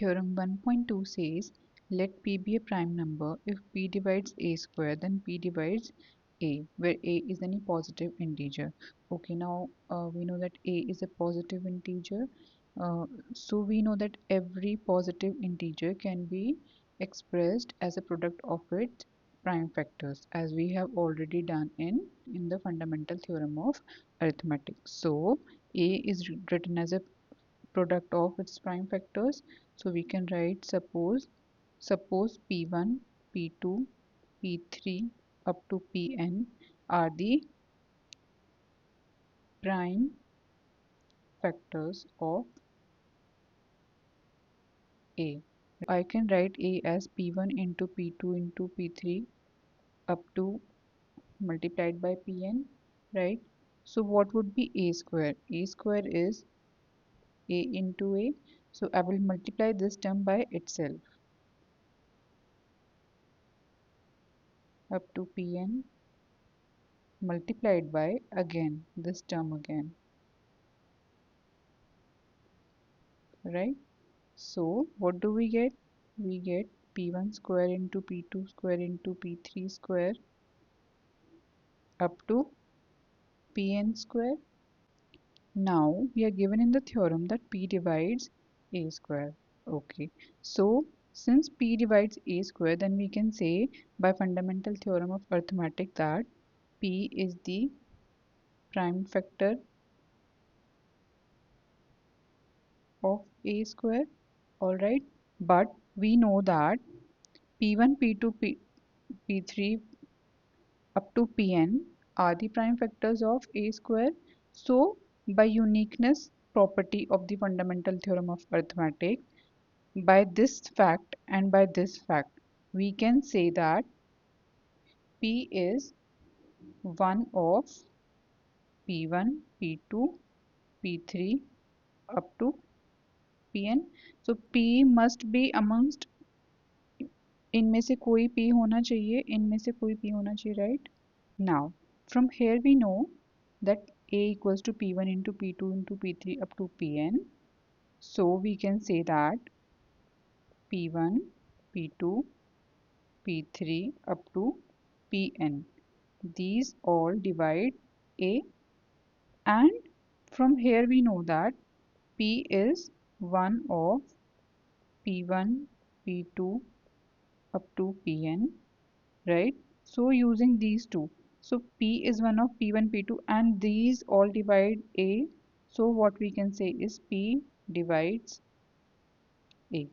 Theorem 1.2 says, let P be a prime number. If P divides A square, then P divides A, where A is any positive integer. Okay, now we know that A is a positive integer. So we know that every positive integer can be expressed as a product of its prime factors, as we have already done in the fundamental theorem of arithmetic. So A is written as a product of its prime factors. So we can write suppose p1, p2, p3 up to pn are the prime factors of A. I can write A as p1 into p2 into p3 up to multiplied by pn, right? So what would be A square? A square is A into A. So I will multiply this term by itself up to pn multiplied by again this term again, right? So what do we get? We get p1 square into p2 square into p3 square up to pn square. Now we are given in the theorem that p divides a square. Okay, so since p divides a square, then we can say by fundamental theorem of arithmetic that p is the prime factor of a square. All right, but we know that p1, p2, p3 up to Pn are the prime factors of A square. So, by uniqueness property of the fundamental theorem of arithmetic, by this fact and by this fact, we can say that P is one of P1, P2, P3 up to Pn. So, P must be amongst इनमें से कोई P होना चाहिए, इनमें से कोई P होना चाहिए, right? Now, from here we know that A equals to P1 into P2 into P3 up to Pn. So we can say that P1, P2, P3 up to Pn. These all divide A, and from here we know that P is one of P1, P2 up to Pn, right? So using these two, so P is one of P1, P2 and these all divide A. So what we can say is P divides A.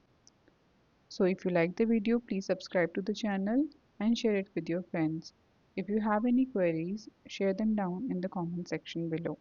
So if you like the video, please subscribe to the channel and share it with your friends. If you have any queries, share them down in the comment section below.